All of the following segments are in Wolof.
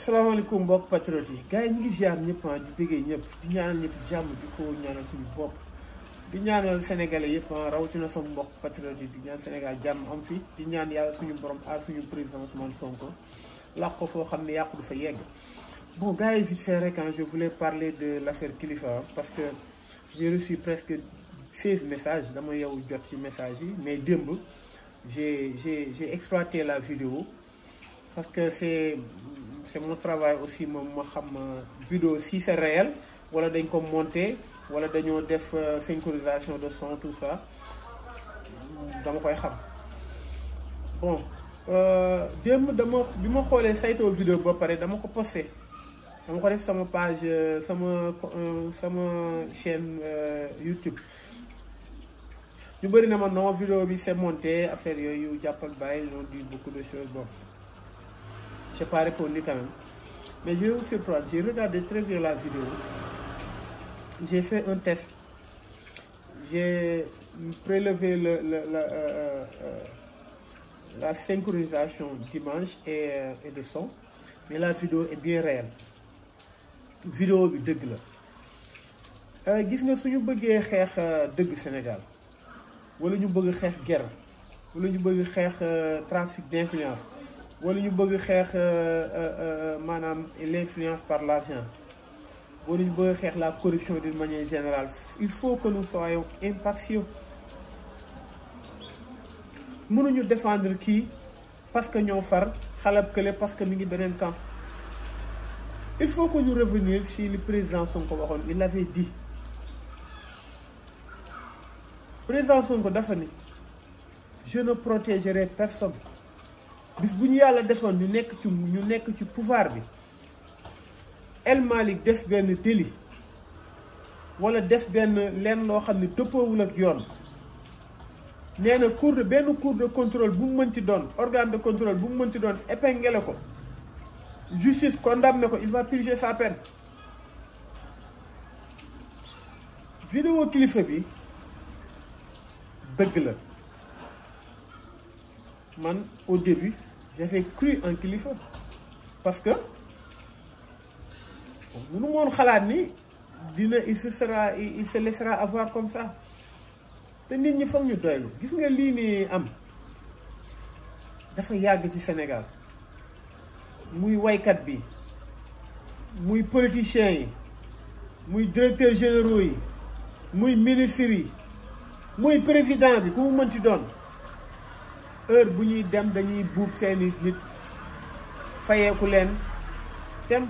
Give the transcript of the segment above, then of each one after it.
salaamaaleykum mbokk patriote yi gars yi ñu ngi ziar ñëpp di bëggee ñëpp di ñaanal ñëpp jàmm di ko ñaanal suñu bopp di ñaanal sénégalais yëpp rawatina sama mbokk patriote yi di ñaan Sénégal jàmm am fi di ñaan yàlla suñu borom aar suñu président Ousmane Sonko làq ko foo xam ne yàqu du fa yegg. Bon gars yi vite fait rek je voulais parler de l'affaire Kilifeu parce que j'ai reçu presque 16 messages dama yow jot ci messages yi mais démb j'ai exploité la vidéo parce que c'est mon travail aussi moom ma xam vidéo si c'est réel wala dañ ko monter wala dañoo def synchronisation de son tout ça dama koy xam. Bon démb bi ma xoolee saytoo vidéo ba pare dama ko posté dama ko def sama page sama chaîne YouTube. ñu bëri na ma non vidéo bi c'est monté affaire yooyu jàppal bàyyi ñoo dit beaucoup de choses. Bon j'ai pas répondu quand même mais je vais vous surprendre, j'ai regardé très bien la vidéo, j'ai fait un test, j'ai prélevé la synchronisation d'image et de son, mais la vidéo est bien réelle. Vidéo bi dëgg la gis nga suñu bëggee xeex dëgg Sénégal wala ñu bëgg xeex guerre wala ñu bëgg xeex trafic d'influence wala ñu bëgg xeex maanaam l'influence par l'argent wala ñu bëgg xeex la corruption d'une manière générale, il faut que nous soyons impartiaux. mënuñu défendre kii parce que ñoo far xalab kële parce que mi ngi beneen camp. Il faut que nous revenions si le président Sonko waxoon, il l'avait dit. Président Sonko dafa ni je ne protégerai personne. bis bu ñu yàlla defoon ñu nekk ci pouvoir bi El Malick def benn délit wala def lenn loo xam ne dëppoowul ak yoon, nee na benn cour de contrôle bu mu mën ci doon, organe de contrôle bu mu mën ci doon épinglé ko, justice condamné ko, il va purger sa peine. Vidéo Kilifeu bi dëgg la. Man au début j'avais cru en Kilifeu parce que munu moon xalaat ni il se laissera avoir comme ça. te nit ñi foog ñu doylu. Gis nga lii nii am dafa yàgg ci Sénégal, muy waykat bi, muy politiciens yi, muy directeurs généraux yi, muy ministres yi, muy président bi ku mu mënti doon. Heure bu ñuy dem dañuy buub seeni nit fayeeku leen dem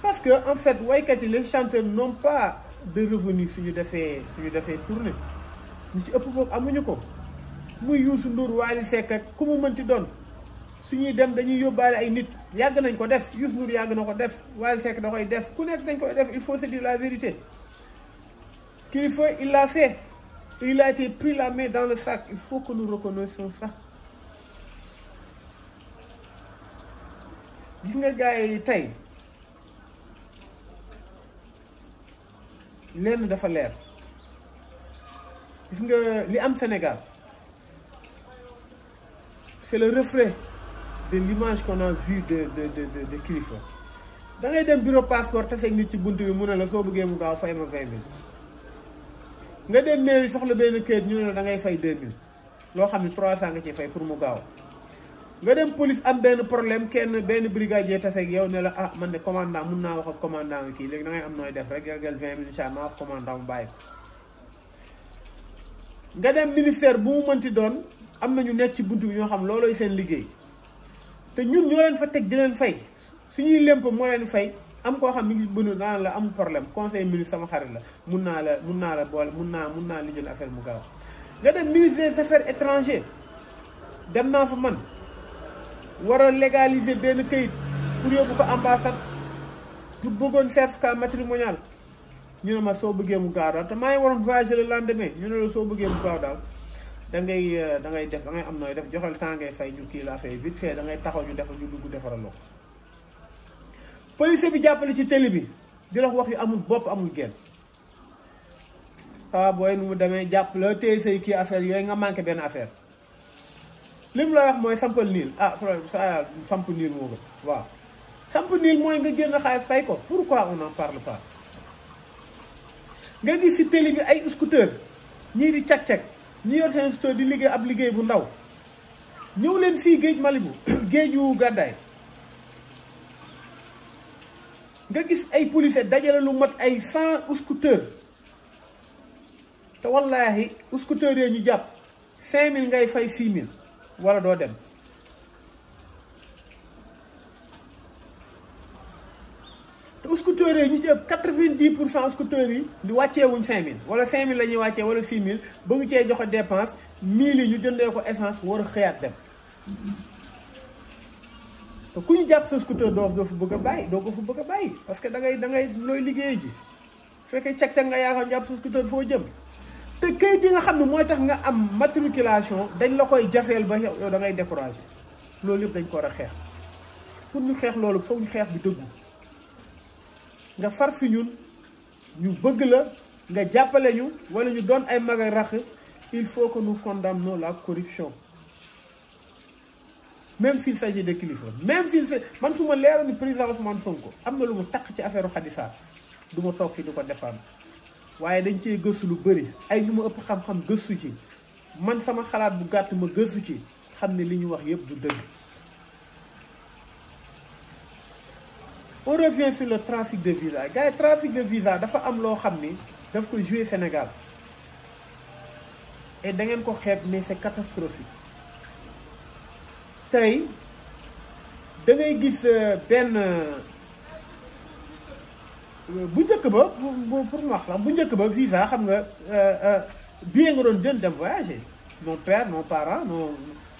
parce que en fait waykat yi les chanteurs n'ont pas de revenus suñu defee tournée, ñu ci ëpp boobu amuñu ko. muy Youssou Ndour, Wally Seck ak ku mu mënti doon suñuy dem dañuy yóbbaale ay nit. yàgg nañ ko def, Youssou Ndour yàgg na ko def, Wally Seck da koy def, ku nekk dañ koy def. Il faut se dire la vérité. Kilifeu il l'a fait, il a été pris la main dans le sac. Il faut que nous reconnaissions ça. gis nga gars yi tey lenn dafa leer. gis nga li am Sénégal c'est le reflet de l'image qu'on a vue de Kilifeu. da ngay dem bureau passeport taseeg nit ci buntu bi mu ne la soo bëggee mu gaaw fay ma 20 000. nga dem mairie soxla benn kayit ñu ne la da ngay fay 2 000 loo xam ne 300 nga ciy fay pour mu gaaw. nga dem police am benn problème benn brigadier taseeg yow ne la ah man de commandant mun naa wax ak commandant nga kii léegi da ngay am nooy def rek yargal 20 000 incha allah commandant mu bàyyi ko. nga dem ministère bu mu mënti doon am na ñu nekk ci buntu bi ñoo xam loolooy seen liggéey te ñun ñoo leen fa teg di leen fay suñuy lémp moo leen fay. am koo xam mi ngi bënu daan la am problème conseil ministre sama xarit la mun naa la boole mun naa lijjal affaire mu gaaw. nga dem ministère des affaires étrangères dem naa fa man war a légaliser benn kayit pour yóbbu ko ambassade pour bëggoon certificat matrimonial. ñu ne ma soo bëggee mu gaaw daal te maa ngi waroon voyager le lendemain ñu ne la soo bëggee mu gaaw daal da ngay am nooy def joxal temps ngay fay ñu kii la fay vite fait da ngay taxaw ñu dugg defaraloo. police bi jàppale ci télé bi di la wax yu amul bopp amul genn. booy nu mu demee jàpp la téye say kii affaire yooyu nga manqué benn affaire. li mu la wax mooy sampal niil ah sa samp niil moo gën waaw samp niil mooy nga génn xaalis fay ko. Pourquoi on n'en parle pas? nga gis si télé bi ay scooter ñii di cag-cag ñi yor seen scooter di liggéey ab liggéey bu ndaw. ñëw leen fii géej Malibu géeju Gàddaay nga gis ay policiers dajale lu mat ay 100 scooter te wallaahi scooter yee ñu jàpp 5000 ngay fay 6000 wala doo dem. te scooter yi ñu ci ëpp 90% scooter yi di wàcceewuñ 5000 wala 5000 la ñuy wàccee wala 6000 bëgg cee joxe dépense 1000 yi ñu jëndee ko essence war a xëyaat dem. te ku ñu jàpp sa scooter doo fa bëgg a bàyyi doo ko fa bëgg a bàyyi parce que da ngay looy liggéey ji fekkee cag-cag nga yaakaar jàpp sa scooter foo jëm. te kayit yi nga xam ne mooy tax nga am matriculation dañ la koy jafeel ba yow da ngay découragé. loolu yëpp dañ ko war a xeex pour ñu xeex loolu foog ñu xeex bi dëggu nga far si ñun ñu bëgg la nga jàppale ñu wala ñu doon ay mag a rax il faut que nous condamnions la corruption. même s'il s'agit de kilifa même s'il man su ma leeroon ni président Ousmane Sonko am na lu mu takk ci affaire Adji Sarr du ma toog fii di ko défendre waaye dañ cee gëstu lu bëri ay ñu ma ëpp xam-xam gëstu ci man sama xalaat bu gàtt ma gëstu ci xam ne li ñu wax yëpp du dëgg. on revient sur le trafic de visa gars yi trafic de visa dafa am loo xam ni daf ko jouer Sénégal et da ngeen ko xeeb mais c'est catastrophique. tey da ngay gis benn bu njëkk ba pour mu wax sax bu njëkk ba visa xam nga billet nga doon jënd dem voyager. Nos pères, nos parents,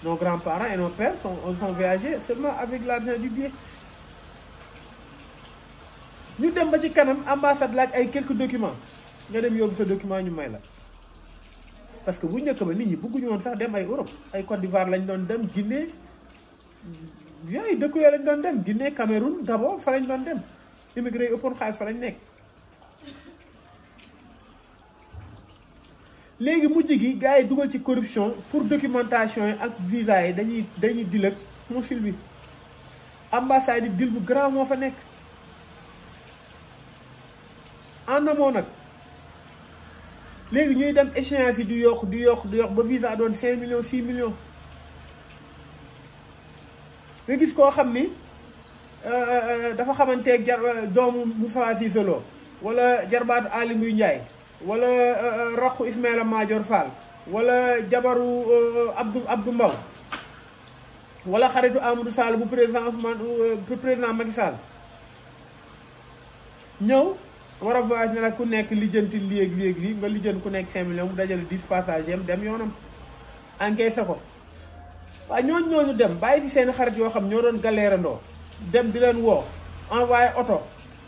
nos grands-parents et nos pères sont voyagés seulement avec l'argent du billet. ñu dem ba ci kanam ambassade laaj ay quelques documents nga dem yóbbu sa document ñu may la parce que bu njëkk ba nit ñi bëgguñu woon sax dem ay Europe ay Côte d'Ivoire lañ doon dem Guinée. yooyu dëkk yooyu lañ doon dem Guinée Cameroun Gabon fa lañ doon dem immigré yi ëppoon xaalis fa lañ nekk. léegi mujj gi gars yi dugal ci corruption pour documentation yi ak visa yi dañuy dil ak consul bi ambassade yi dil bu grand moo fa nekk. en amont nag léegi ñuy dem échéance yi di yokk ba visa doon 5 millions 6 millions. nga gis koo xam ni dafa xamanteeg doomu Moustapha Cissé Lo wala jarbaatu Aly Ngouille Ndiaye wala raxu Ismaïla Madior Fall wala jabaru Abdou Mbow wala xaritu Amadou Sall bu président Macky Sall ñëw war a voyage ne nag ku nekk lijjanti léegi nga lijjanti ku nekk 5 millions mu dajale 10 passagers am dem yoonam encaissé ko. waaw ñooñu dem bàyyi fi seen xarit yoo xam ñoo doon galéerandoo dem di leen woo envoyé oto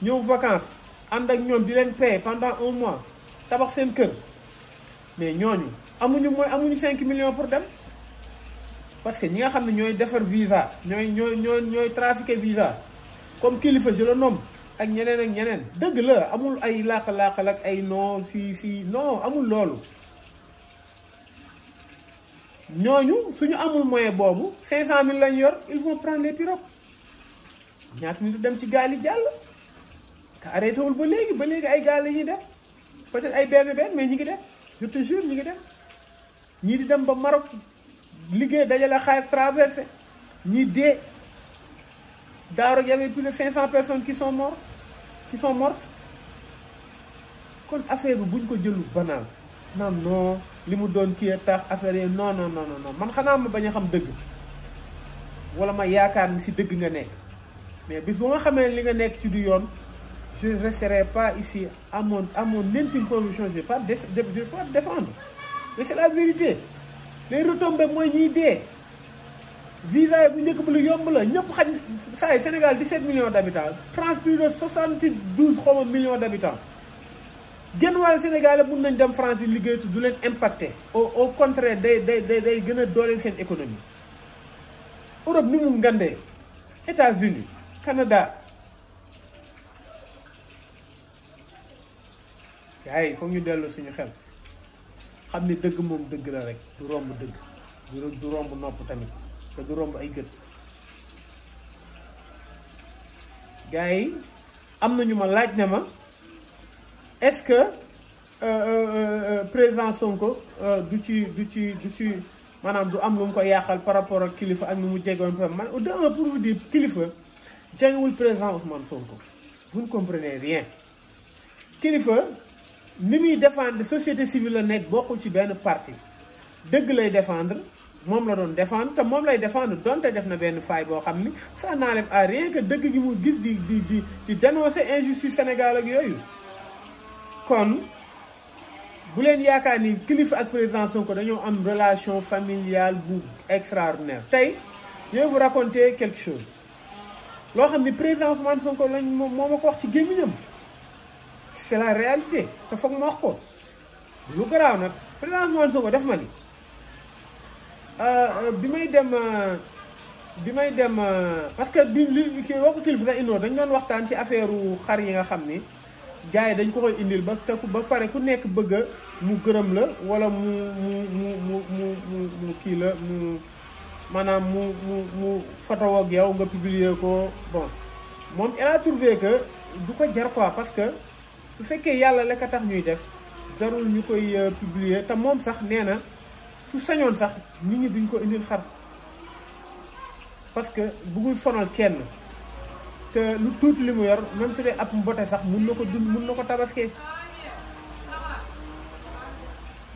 ñëw vacances ànd ak ñoom di leen paye pendant 1 mois tabax seen kër mais ñooñu amuñu 5 millions pour dem parce que ñi nga xam ne ñooy defar visa ñooy trafiquer visa comme kilifa je le nomme ak ñeneen dëgg la amul ay laaxal ak ay non si non amul loolu. ñooñu suñu amul moyen boobu 500000 lañ yor ils vont prendre les pirogues ñaata nit dem ci gaal yi jàll te arrêté wul ba léegi ay gaal la ñuy dem peut-être ay benn mais ñi ngi dem je te jure ñi ngi dem ñii di dem ba Maroc liggéey dajale xaalis traversé ñii dee daaw rek y avait plus de 500 personnes qui sont mortes kon affaire bi buñ ko jëlu banal non li mu doon kii tax affaire yi non man xanaa ma bañ a xam dëgg wala ma yaakaar ni si dëgg nga nekk mais bis bu ma xamee li nga nekk ci du yoon je ne resterai pas ici à mon intime conviction je vais pas défendre mais c'est la vérité les retombées mooy ñuy dee visa bu njëkk bi lu yomb la ñëpp xaj saa yi Sénégal 17 millions d'habitants France plus de 72 millions d'habitants genn wàllu Sénégal mun nañ dem France yi liggéey du leen impacté au contraire day gën a dooleel seen économie. Europe ni mu ngandee États-Unis Canada gars yi foog ñu dellu suñu xel xam ni dëgg moom dëgg la rek du romb dëgg du romb nopp tamit te du romb ay gët gars yi am na ñu ma laaj ne ma est-ce que président Sonko du ci maanaam du am lu mu ko yàqal par rapport ak kilifa ak ni mu jegoon man pour vous dire kilifa jegewul président Ousmane Sonko vous ne comprenez rien kilifa ni muy défendre société civile la nekk bokkul ci benn parti dëgg lay défendre moom la doon défendre te moom lay défendre donte def na benn faay boo xam ni ça n'enlève à rien que dëgg gi mu gis di dénoncer injustice Sénégal ak yooyu. kon bu leen yaakaar ni kilifa ak président Sonko dañoo am relation familiale bu extraordinaire tey je vais vous raconter quelque chose loo xam ni président Ousmane Sonko lañ moo ma ko wax ci gémmiñam c'est la réalité te foog ma wax ko lu garaaw nag président Ousmane Sonko def ma ni bi may dem parce que bi li ki waxu kilifa sax indoo dañ doon waxtaan ci affaire xar yi nga xam ni gars yi dañ ko koy indil ba pare ku nekk bëgg mu gërëm la wala mu kii la mu maanaam mu photo ak yow nga publier ko bon moom elle a trouvé que du ko jar quoi parce que su fekkee yàlla la ka tax ñuy def jarul ñu koy publier te moom sax nee na su sañoon sax nit ñi duñ ko indil xar parce que bëggul sonal kenn te lu tuuti li mu yor même su dee ab mbote sax mun na ko tabaskee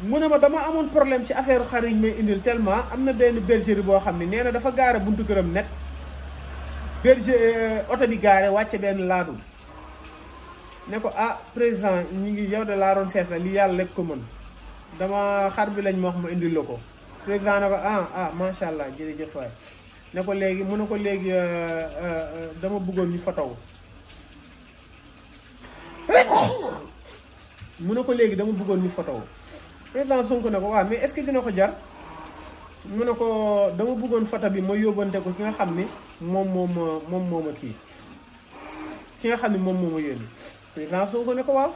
mu ne ma dama amoon problème ci affaire xar yi may indil tellement am na benn bergerie boo xam ne nee na dafa gaare buntu këram net berger oto bi gaare wàcce benn laadum ne ko ah président ñu ngi yow de laa doon seet li yàlla lekk ko mën dama xar bi lañ ma wax ma indil la ko président ne ko macha allah jërëjëf waay ne ko léegi mu ne ko léegi dama bëggoon ñu photo mu ne ko léegi dama bëggoon ñu photo président Sonko ne ko waaw mais est-ce que dina ko jar mu ne ko dama bëggoon photo bi ma yóbbante ko ki nga xam ni moom moo ma kii ki nga xam ni moom moo ma yónni président Sonko ne ko waaw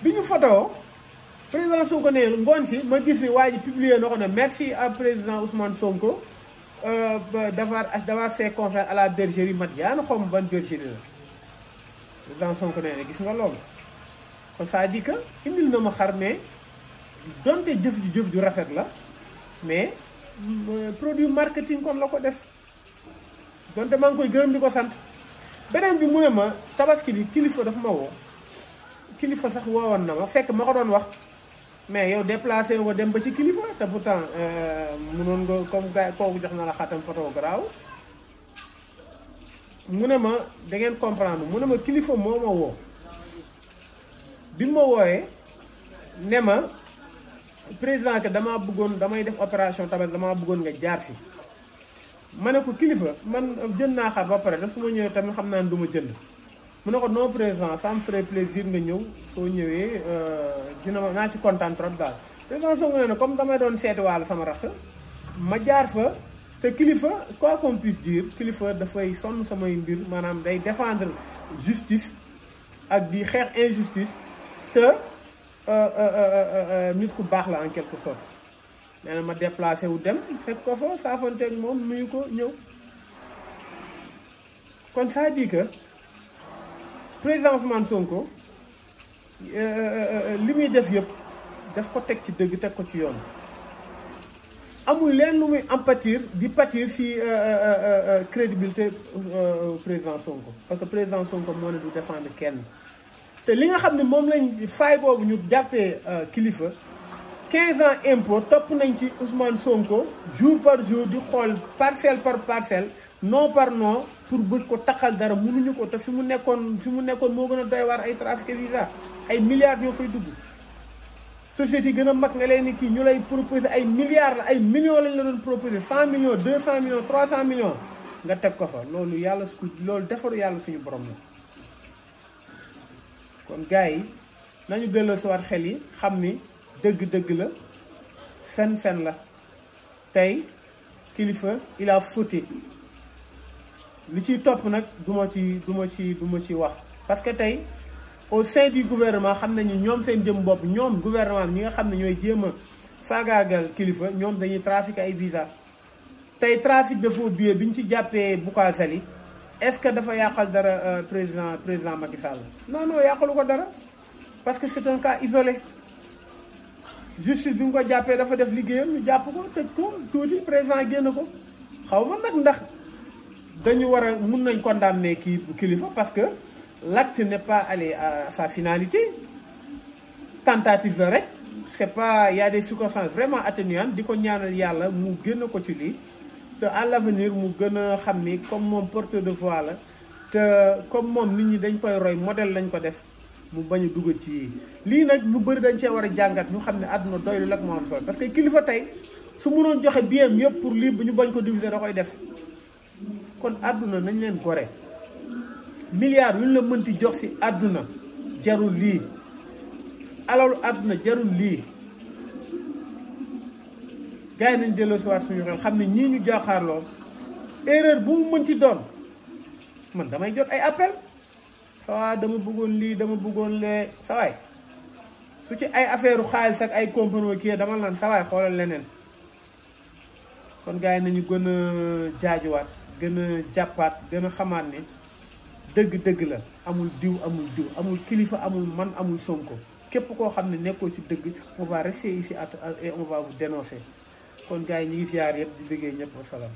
bi ñu photo président Sonko ne ngoon si ma gis ni waa ji publier na ko ne merci à président Ousmane Sonko d'avoir fait confiance à la bergerie Madiane xaw ma ban bergerie la président Sonko nee na gis nga loolu kon ça dit que indil na ma xar mais donte jëf ju rafet la mais produit marketing kon la ko def donte maa ngi koy gërëm di ko sant beneen bi mu ne ma tabaski bi kilifa dafa ma woo kilifa sax woowoon na ma fekk ma ko doon wax mais yow déplacé nga dem ba ci kilifa te pourtant munoon nga comme gars kooku jox na la xatam photo garaaw mu ne ma da ngeen comprendre mu ne ma kilifa moo ma woo bi ma wooyee ne ma président que damay def opération tabaski damaa bëggoon nga jaar fi ma ne ko kilifa man jënd naa xar ba pare daf su ma ñëwee tamit xam naa ne du ma jënd mu ne ko non président ça me ferait plaisir nga ñëw soo ñëwee naa ci kontaan trop daal président Sonko ne comme damay doon seeti waale sama rax ma jaar fa te kilifa quoi qu'on puisse dire kilifa dafay sonn samay mbir maanaam day défendre justice ak di xeex injustice te nit ku baax la en quelque sorte nee na ma déplacé wu dem fekk ko fa saafonteeg moom nuyu ko ñëw kon ça dit que président Ousmane Sonko li muy def yëpp daf ko teg ci dëgg teg ko ci yoon amul leen lu muy di pâtir ci crédibilité président Sonko parce que président Sonko moo ne du défendre kenn te li nga xam ne moom lañ faay boobu ñu jàppee kilifa 15 ans impôt topp nañ ci Ousmane Sonko jour par jour di xool parcelle par parcelle non par non pour bëgg ko taxal dara mënuñu ko te fi mu nekkoon moo gën a doy waar ay trafic visa ay milliards ñoo fay dugg société yi gën a mag nga leen ni kii ñu lay proposer ay milliards la ay millions lañ la doon proposer 100 millions 200 millions 300 millions nga teg ko fa loolu yàlla loolu defaru yàlla suñu borom la kon gars yi nañu delloo si waat xel yi xam ni dëgg la fen la tey kilifa il a fauté li ciy topp nag du ma ci wax parce que tey au sein du gouvernement xam nañu ñoom seen jëm bopp ñoom gouvernement ñi nga xam ne ñooy jéem a faagaagal kilifa ñoom dañuy trafic ay visa tey trafic de faux billets bi ñu ci jàppee Bougazelli est-ce que dafa yàqal dara président Macky Sall non non yàqalu ko dara parce que c'est un cas isolé justice bi mu ko jàppee dafa def liggéeyam ñu jàpp ko tëj ko tuuti président génn ko xaw ma nag ndax dañu war a mun nañ condamner kilifa parce que l'acte n'est pas allé à sa finalité tentative la rek c'est pas y a des circonstances vraiment atténuantes di ko ñaanal yàlla mu génn ko ci lii te à l'avenir mu gën a xam ni comme moom porteur de voix la te comme moom nit ñi dañ koy roy modèle lañ ko def mu bañ a dugal ci lii nag lu bëri dañ cee war a jàngat ñu xam ne àdduna doylu lak moo am solo parce que kilifa tey su mënoon joxe biem yëpp pour lii ñu bañ ko diviser da koy def kon àdduna nañ leen gore milliards yu ñu la mënti jox ci àdduna jarul lii alalu àdduna jarul lii gars yi nañ delloo si waat suñu xel xam ne ñii ñu jaaxaarloo erreur bu mu mënti doon man damay jot ay appel sawaay dama bëggoon lii dama bëggoon lee sawaay su ci ay affaire xaalis ak ay compromis kii dama naan sawaay xoolal leneen kon gars yi nañu gën a jaajuwaat gën a jàppaat gën a xamaat ne dëgg-dëgg la amul diw amul kilifa amul man amul Sonko képp koo xam ne nekkoo ci dëgg on va rester ici et on va vous dénoncer kon gars yi ñu ngi siyaar yëpp di liggéey ñëpp wasalaam